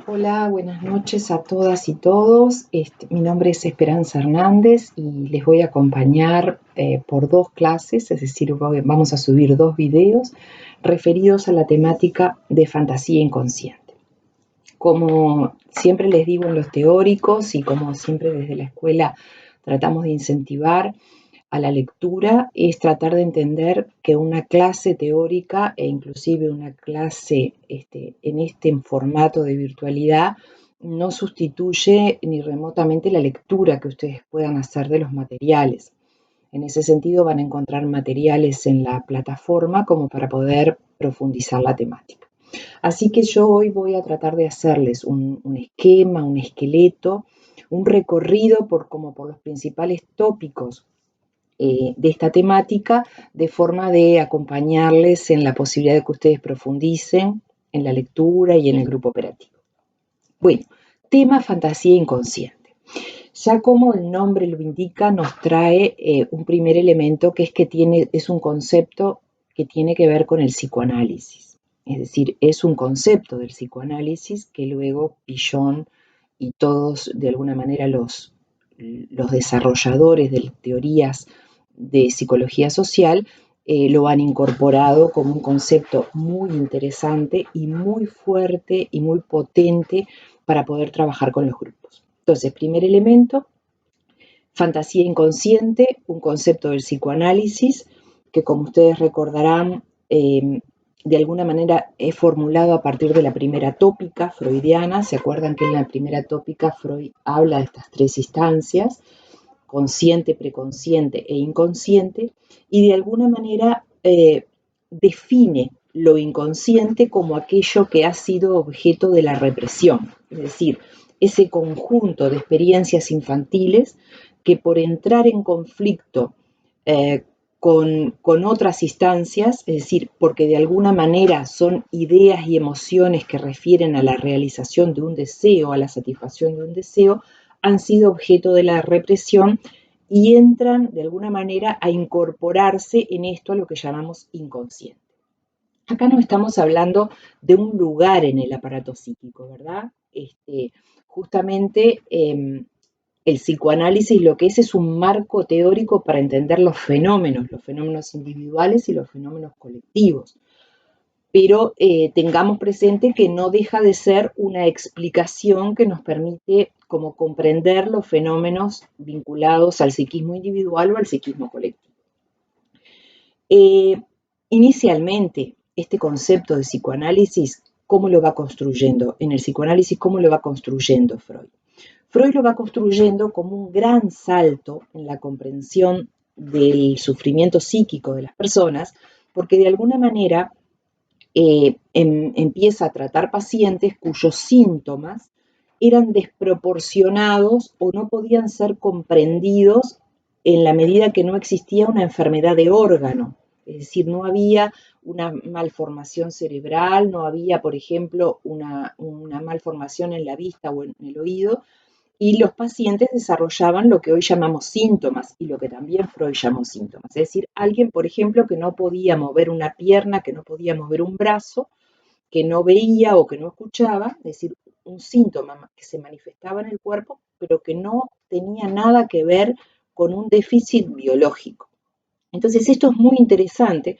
Hola, buenas noches a todas y todos. Mi nombre es Esperanza Hernández y les voy a acompañar por dos clases, es decir, vamos a subir dos videos referidos a la temática de fantasía inconsciente. Como siempre les digo en los teóricos y como siempre desde la escuela tratamos de incentivar a la lectura, es tratar de entender que una clase teórica e inclusive una clase en este formato de virtualidad no sustituye ni remotamente la lectura que ustedes puedan hacer de los materiales. En ese sentido van a encontrar materiales en la plataforma como para poder profundizar la temática. Así que yo hoy voy a tratar de hacerles un esquema, un esqueleto, un recorrido como por los principales tópicos de esta temática, de forma de acompañarles en la posibilidad de que ustedes profundicen en la lectura y en el grupo operativo. Bueno, tema fantasía inconsciente. Ya como el nombre lo indica, nos trae un primer elemento que es un concepto que tiene que ver con el psicoanálisis. Es decir, es un concepto del psicoanálisis que luego Pillon y todos, de alguna manera, los desarrolladores de teorías de psicología social lo han incorporado como un concepto muy interesante y muy fuerte y muy potente para poder trabajar con los grupos. Entonces, primer elemento, fantasía inconsciente, un concepto del psicoanálisis que, como ustedes recordarán, de alguna manera es formulado a partir de la primera tópica freudiana. ¿Se acuerdan que en la primera tópica Freud habla de estas tres instancias, consciente, preconsciente e inconsciente, y de alguna manera define lo inconsciente como aquello que ha sido objeto de la represión, es decir, ese conjunto de experiencias infantiles que por entrar en conflicto con otras instancias, es decir, porque de alguna manera son ideas y emociones que refieren a la realización de un deseo, a la satisfacción de un deseo, han sido objeto de la represión y entran de alguna manera a incorporarse en esto a lo que llamamos inconsciente. Acá no estamos hablando de un lugar en el aparato psíquico, ¿verdad? Justamente el psicoanálisis lo que es un marco teórico para entender los fenómenos individuales y los fenómenos colectivos. Pero tengamos presente que no deja de ser una explicación que nos permite como comprender los fenómenos vinculados al psiquismo individual o al psiquismo colectivo. Inicialmente, este concepto de psicoanálisis, ¿cómo lo va construyendo? En el psicoanálisis, ¿cómo lo va construyendo Freud? Freud lo va construyendo como un gran salto en la comprensión del sufrimiento psíquico de las personas, porque de alguna manera empieza a tratar pacientes cuyos síntomas eran desproporcionados o no podían ser comprendidos en la medida que no existía una enfermedad de órgano. Es decir, no había una malformación cerebral, no había, por ejemplo, una malformación en la vista o en el oído, y los pacientes desarrollaban lo que hoy llamamos síntomas y lo que también Freud llamó síntomas. Es decir, alguien, por ejemplo, que no podía mover una pierna, que no podía mover un brazo, que no veía o que no escuchaba, es decir, un síntoma que se manifestaba en el cuerpo, pero que no tenía nada que ver con un déficit biológico. Entonces, esto es muy interesante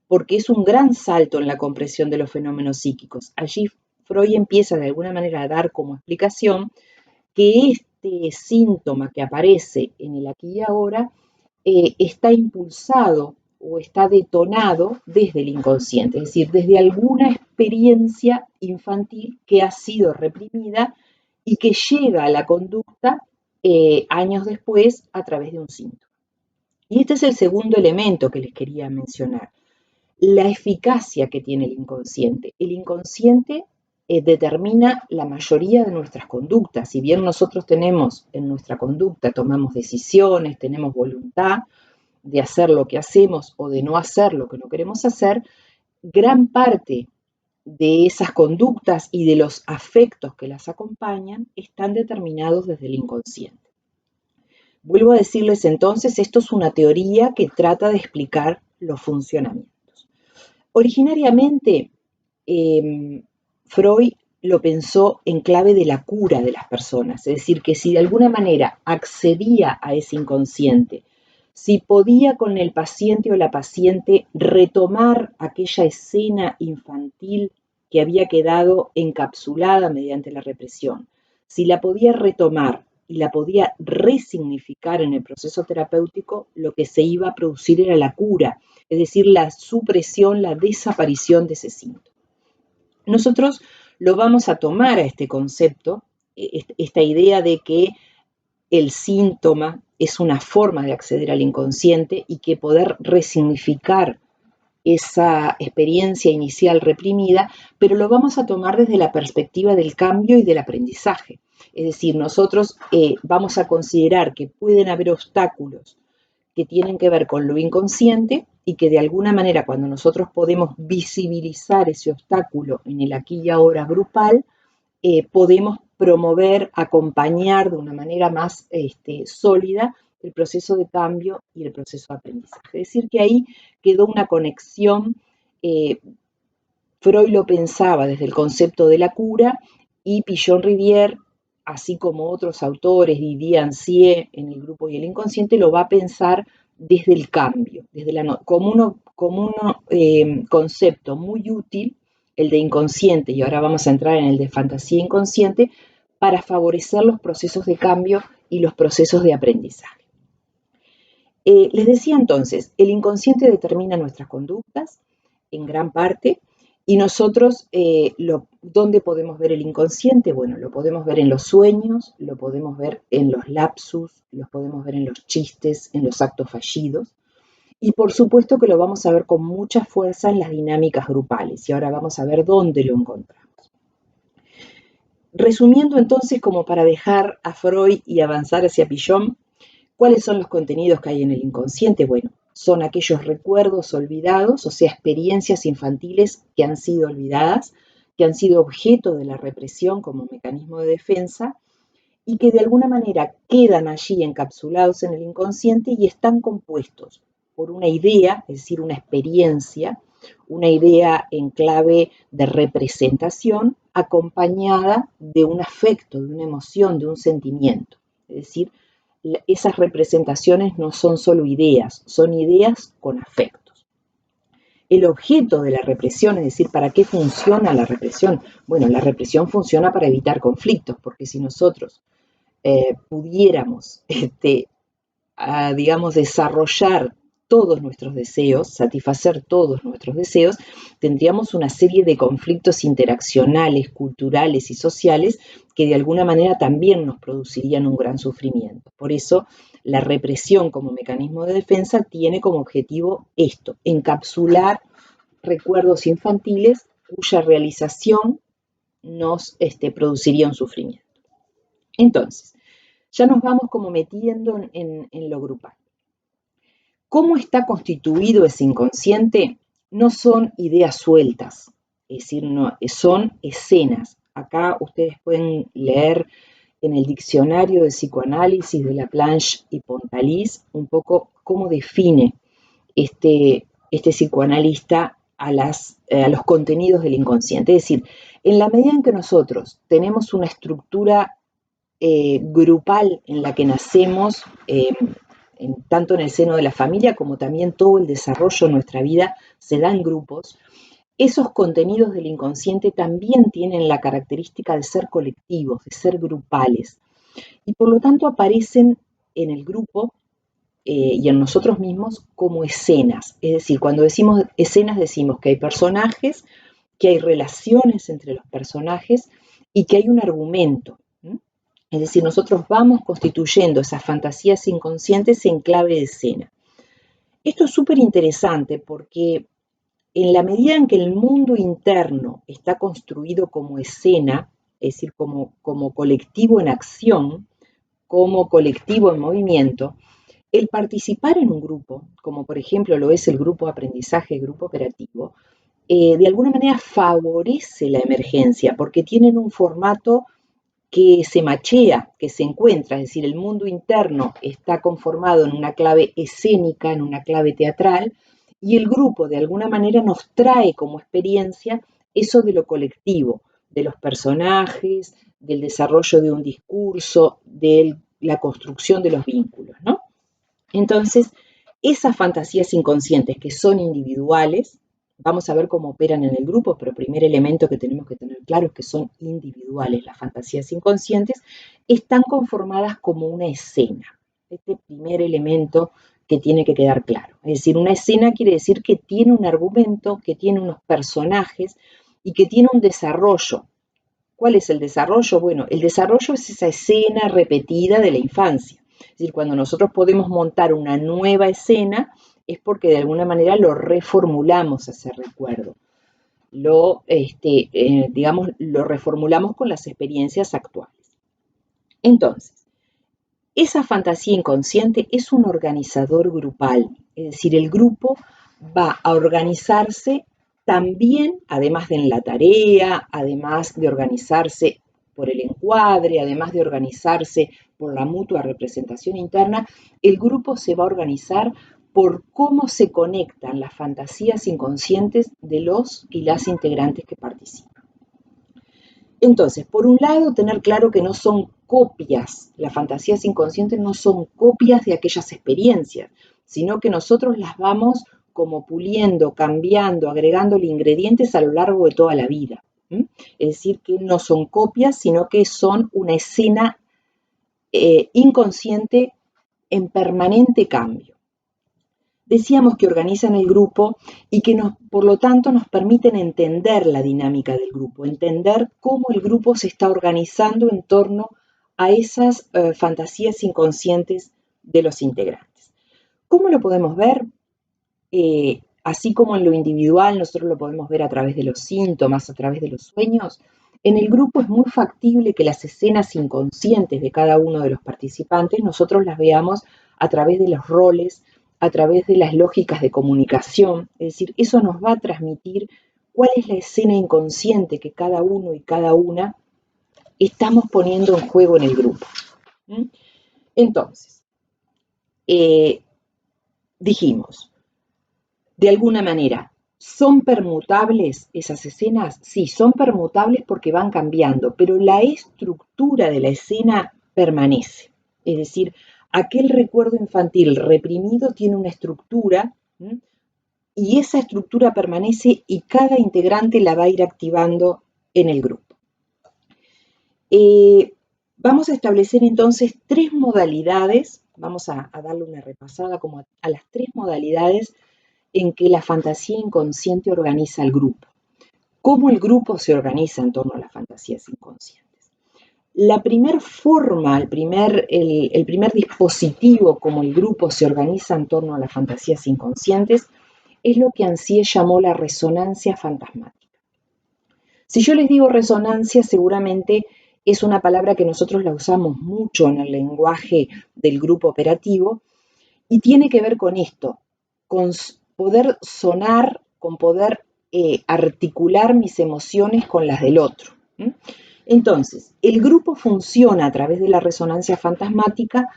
porque es un gran salto en la comprensión de los fenómenos psíquicos. Allí Freud empieza de alguna manera a dar como explicación que este síntoma que aparece en el aquí y ahora está impulsado o está detonado desde el inconsciente, es decir, desde alguna experiencia infantil que ha sido reprimida y que llega a la conducta años después a través de un síntoma. Y este es el segundo elemento que les quería mencionar, la eficacia que tiene el inconsciente. El inconsciente determina la mayoría de nuestras conductas. Si bien nosotros tenemos en nuestra conducta, tomamos decisiones, tenemos voluntad de hacer lo que hacemos o de no hacer lo que no queremos hacer, gran parte de esas conductas y de los afectos que las acompañan están determinados desde el inconsciente. Vuelvo a decirles entonces, esto es una teoría que trata de explicar los funcionamientos. Originariamente, Freud lo pensó en clave de la cura de las personas, es decir, que si de alguna manera accedía a ese inconsciente, si podía con el paciente o la paciente retomar aquella escena infantil que había quedado encapsulada mediante la represión, si la podía retomar y la podía resignificar en el proceso terapéutico, lo que se iba a producir era la cura, es decir, la supresión, la desaparición de ese síntoma. Nosotros lo vamos a tomar a este concepto, esta idea de que el síntoma es una forma de acceder al inconsciente y que poder resignificar esa experiencia inicial reprimida, pero lo vamos a tomar desde la perspectiva del cambio y del aprendizaje. Es decir, nosotros vamos a considerar que pueden haber obstáculos que tienen que ver con lo inconsciente y que de alguna manera cuando nosotros podemos visibilizar ese obstáculo en el aquí y ahora grupal, podemos promover, acompañar de una manera más sólida el proceso de cambio y el proceso de aprendizaje. Es decir, que ahí quedó una conexión, Freud lo pensaba desde el concepto de la cura y Pichon-Rivière, así como otros autores, Didier Ancier en el grupo y el inconsciente, lo va a pensar desde el cambio, como un concepto muy útil, el de inconsciente, y ahora vamos a entrar en el de fantasía inconsciente, para favorecer los procesos de cambio y los procesos de aprendizaje. Les decía entonces, el inconsciente determina nuestras conductas en gran parte, y nosotros, ¿dónde podemos ver el inconsciente? Bueno, lo podemos ver en los sueños, lo podemos ver en los lapsus, lo podemos ver en los chistes, en los actos fallidos, y por supuesto que lo vamos a ver con mucha fuerza en las dinámicas grupales, y ahora vamos a ver dónde lo encontramos. Resumiendo entonces, como para dejar a Freud y avanzar hacia Pichon, ¿cuáles son los contenidos que hay en el inconsciente? Bueno, son aquellos recuerdos olvidados, o sea, experiencias infantiles que han sido olvidadas, que han sido objeto de la represión como mecanismo de defensa y que de alguna manera quedan allí encapsulados en el inconsciente y están compuestos por una idea, es decir, una idea en clave de representación acompañada de un afecto, de una emoción, de un sentimiento. Es decir, esas representaciones no son solo ideas, son ideas con afectos. El objeto de la represión, es decir, ¿para qué funciona la represión? Bueno, la represión funciona para evitar conflictos, porque si nosotros pudiéramos, digamos, desarrollar todos nuestros deseos, satisfacer todos nuestros deseos, tendríamos una serie de conflictos interaccionales, culturales y sociales que de alguna manera también nos producirían un gran sufrimiento. Por eso, la represión como mecanismo de defensa tiene como objetivo esto, encapsular recuerdos infantiles cuya realización nos produciría un sufrimiento. Entonces, ya nos vamos como metiendo en lo grupal. ¿Cómo está constituido ese inconsciente? No son ideas sueltas, es decir, no, son escenas. Acá ustedes pueden leer en el diccionario de psicoanálisis de Laplanche y Pontalis un poco cómo define este psicoanalista a los contenidos del inconsciente. Es decir, en la medida en que nosotros tenemos una estructura grupal en la que nacemos, tanto en el seno de la familia como también todo el desarrollo de nuestra vida se da en grupos, esos contenidos del inconsciente también tienen la característica de ser colectivos, de ser grupales, y por lo tanto aparecen en el grupo y en nosotros mismos como escenas. Es decir, cuando decimos escenas decimos que hay personajes, que hay relaciones entre los personajes y que hay un argumento. Es decir, nosotros vamos constituyendo esas fantasías inconscientes en clave de escena. Esto es súper interesante porque en la medida en que el mundo interno está construido como escena, es decir, como colectivo en acción, como colectivo en movimiento, el participar en un grupo, como por ejemplo lo es el grupo de aprendizaje, el grupo operativo, de alguna manera favorece la emergencia porque tienen un formato que se machea, que se encuentra, es decir, el mundo interno está conformado en una clave escénica, en una clave teatral, y el grupo de alguna manera nos trae como experiencia eso de lo colectivo, de los personajes, del desarrollo de un discurso, de la construcción de los vínculos, ¿no? Entonces, esas fantasías inconscientes que son individuales, vamos a ver cómo operan en el grupo, pero el primer elemento que tenemos que tener claro es que son individuales las fantasías inconscientes, están conformadas como una escena. Este primer elemento que tiene que quedar claro. Es decir, una escena quiere decir que tiene un argumento, que tiene unos personajes y que tiene un desarrollo. ¿Cuál es el desarrollo? Bueno, el desarrollo es esa escena repetida de la infancia. Es decir, cuando nosotros podemos montar una nueva escena es porque de alguna manera lo reformulamos ese recuerdo. Digamos, lo reformulamos con las experiencias actuales. Entonces, esa fantasía inconsciente es un organizador grupal, es decir, el grupo va a organizarse también, además de en la tarea, además de organizarse por el encuadre, además de organizarse por la mutua representación interna, el grupo se va a organizar por cómo se conectan las fantasías inconscientes de los y las integrantes que participan. Entonces, por un lado, tener claro que no son copias, las fantasías inconscientes no son copias de aquellas experiencias, sino que nosotros las vamos como puliendo, cambiando, agregándole ingredientes a lo largo de toda la vida. Es decir, que no son copias, sino que son una escena inconsciente en permanente cambio. Decíamos que organizan el grupo y que por lo tanto nos permiten entender la dinámica del grupo, entender cómo el grupo se está organizando en torno a esas fantasías inconscientes de los integrantes. ¿Cómo lo podemos ver? Así como en lo individual nosotros lo podemos ver a través de los síntomas, a través de los sueños, en el grupo es muy factible que las escenas inconscientes de cada uno de los participantes nosotros las veamos a través de los roles, a través de las lógicas de comunicación, es decir, eso nos va a transmitir cuál es la escena inconsciente que cada uno y cada una estamos poniendo en juego en el grupo. Entonces, dijimos, de alguna manera, ¿son permutables esas escenas? Sí, son permutables porque van cambiando, pero la estructura de la escena permanece. Es decir, aquel recuerdo infantil reprimido tiene una estructura y esa estructura permanece y cada integrante la va a ir activando en el grupo. Vamos a establecer entonces 3 modalidades, vamos a darle una repasada como a las 3 modalidades en que la fantasía inconsciente organiza al grupo. ¿Cómo el grupo se organiza en torno a las fantasías inconscientes? La primera forma, el primer dispositivo como el grupo se organiza en torno a las fantasías inconscientes es lo que Ansí llamó la resonancia fantasmática. Si yo les digo resonancia, seguramente es una palabra que nosotros la usamos mucho en el lenguaje del grupo operativo y tiene que ver con esto, con poder sonar, con poder articular mis emociones con las del otro. Entonces, el grupo funciona a través de la resonancia fantasmática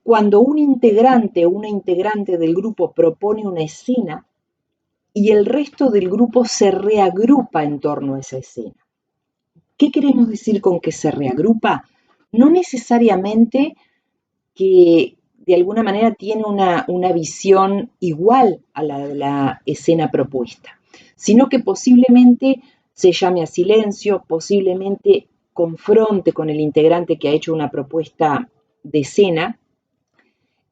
cuando un integrante o una integrante del grupo propone una escena y el resto del grupo se reagrupa en torno a esa escena. ¿Qué queremos decir con que se reagrupa? No necesariamente que de alguna manera tiene una visión igual a la de la escena propuesta, sino que posiblemente se llame a silencio, posiblemente confronte con el integrante que ha hecho una propuesta de escena.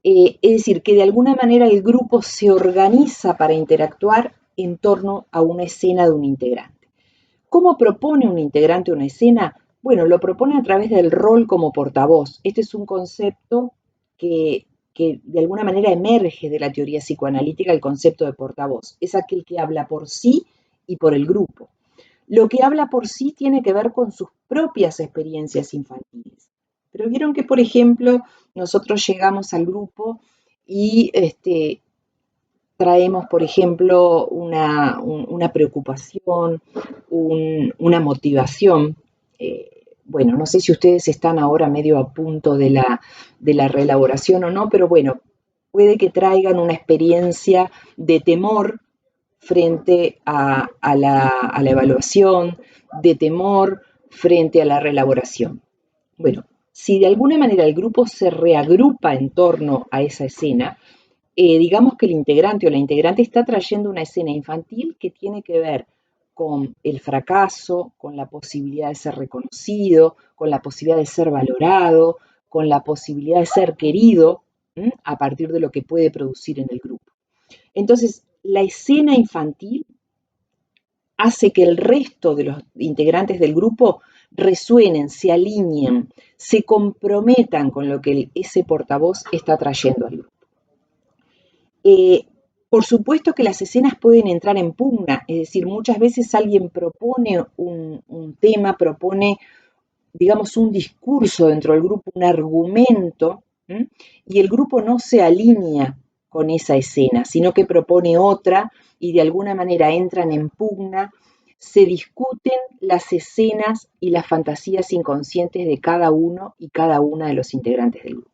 Es decir, que de alguna manera el grupo se organiza para interactuar en torno a una escena de un integrante. ¿Cómo propone un integrante una escena? Bueno, lo propone a través del rol como portavoz. Este es un concepto que de alguna manera emerge de la teoría psicoanalítica, el concepto de portavoz. Es aquel que habla por sí y por el grupo. Lo que habla por sí tiene que ver con sus propias experiencias infantiles. Pero vieron que, por ejemplo, nosotros llegamos al grupo y traemos, por ejemplo, una preocupación, una motivación. Bueno, no sé si ustedes están ahora medio a punto de la reelaboración o no, pero bueno, puede que traigan una experiencia de temor frente a la evaluación, de temor frente a la reelaboración. Bueno, si de alguna manera el grupo se reagrupa en torno a esa escena, digamos que el integrante o la integrante está trayendo una escena infantil que tiene que ver con el fracaso, con la posibilidad de ser reconocido, con la posibilidad de ser valorado, con la posibilidad de ser querido, a partir de lo que puede producir en el grupo. Entonces, la escena infantil hace que el resto de los integrantes del grupo resuenen, se alineen, se comprometan con lo que ese portavoz está trayendo al grupo. Por supuesto que las escenas pueden entrar en pugna, es decir, muchas veces alguien propone un tema, propone, digamos, un discurso dentro del grupo, un argumento, y el grupo no se alinea con esa escena, sino que propone otra y de alguna manera entran en pugna, se discuten las escenas y las fantasías inconscientes de cada uno y cada una de los integrantes del grupo.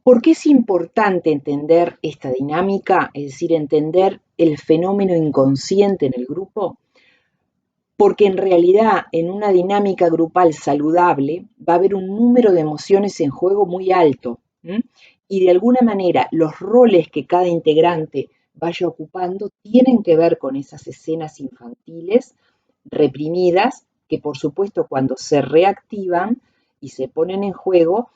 ¿Por qué es importante entender esta dinámica? Es decir, entender el fenómeno inconsciente en el grupo. Porque en realidad en una dinámica grupal saludable va a haber un número de emociones en juego muy alto. Y de alguna manera los roles que cada integrante vaya ocupando tienen que ver con esas escenas infantiles reprimidas que por supuesto cuando se reactivan y se ponen en juego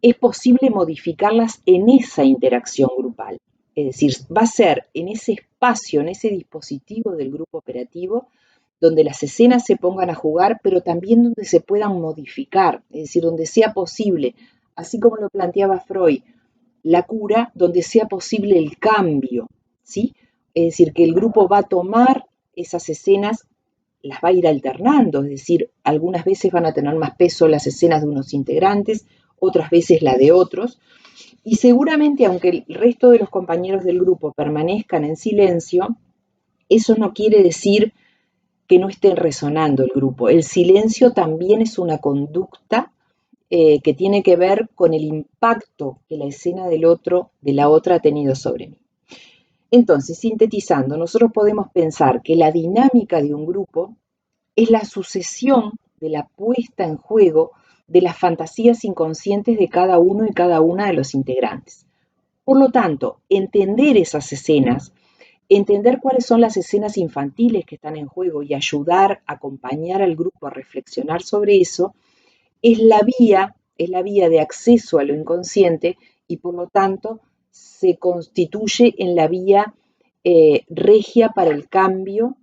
es posible modificarlas en esa interacción grupal. Es decir, va a ser en ese espacio, en ese dispositivo del grupo operativo, donde las escenas se pongan a jugar, pero también donde se puedan modificar, es decir, donde sea posible, así como lo planteaba Freud, la cura, donde sea posible el cambio, ¿sí? Es decir, que el grupo va a tomar esas escenas, las va a ir alternando, es decir, algunas veces van a tener más peso las escenas de unos integrantes, otras veces la de otros, y seguramente aunque el resto de los compañeros del grupo permanezcan en silencio, eso no quiere decir que no esté resonando el grupo. El silencio también es una conducta que tiene que ver con el impacto que la escena del otro, de la otra, ha tenido sobre mí. Entonces, sintetizando, nosotros podemos pensar que la dinámica de un grupo es la sucesión de la puesta en juego de las fantasías inconscientes de cada uno y cada una de los integrantes. Por lo tanto, entender esas escenas, entender cuáles son las escenas infantiles que están en juego y ayudar, acompañar al grupo a reflexionar sobre eso, es la vía de acceso a lo inconsciente y por lo tanto se constituye en la vía regia para el cambio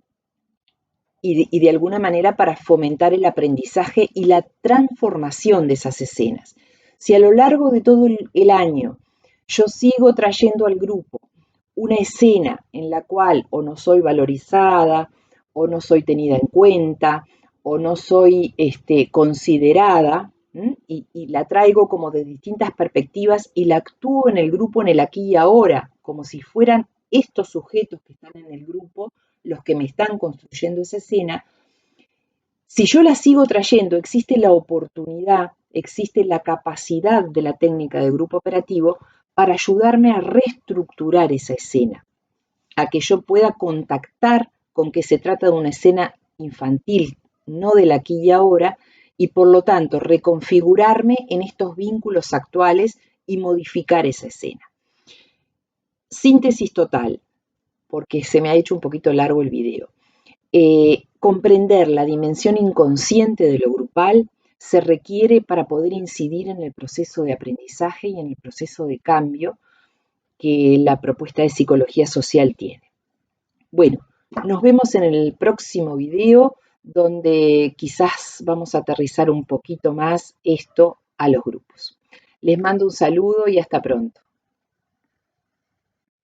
y de alguna manera para fomentar el aprendizaje y la transformación de esas escenas. Si a lo largo de todo el año yo sigo trayendo al grupo una escena en la cual o no soy valorizada, o no soy tenida en cuenta, o no soy considerada, y la traigo como de distintas perspectivas y la actúo en el grupo en el aquí y ahora, como si fueran estos sujetos que están en el grupo los que me están construyendo esa escena, si yo la sigo trayendo, existe la oportunidad, existe la capacidad de la técnica de grupo operativo para ayudarme a reestructurar esa escena, a que yo pueda contactar con que se trata de una escena infantil, no del aquí y ahora, y por lo tanto reconfigurarme en estos vínculos actuales y modificar esa escena. Síntesis total, porque se me ha hecho un poquito largo el video. Comprender la dimensión inconsciente de lo grupal se requiere para poder incidir en el proceso de aprendizaje y en el proceso de cambio que la propuesta de psicología social tiene. Bueno, nos vemos en el próximo video donde quizás vamos a aterrizar un poquito más esto a los grupos. Les mando un saludo y hasta pronto.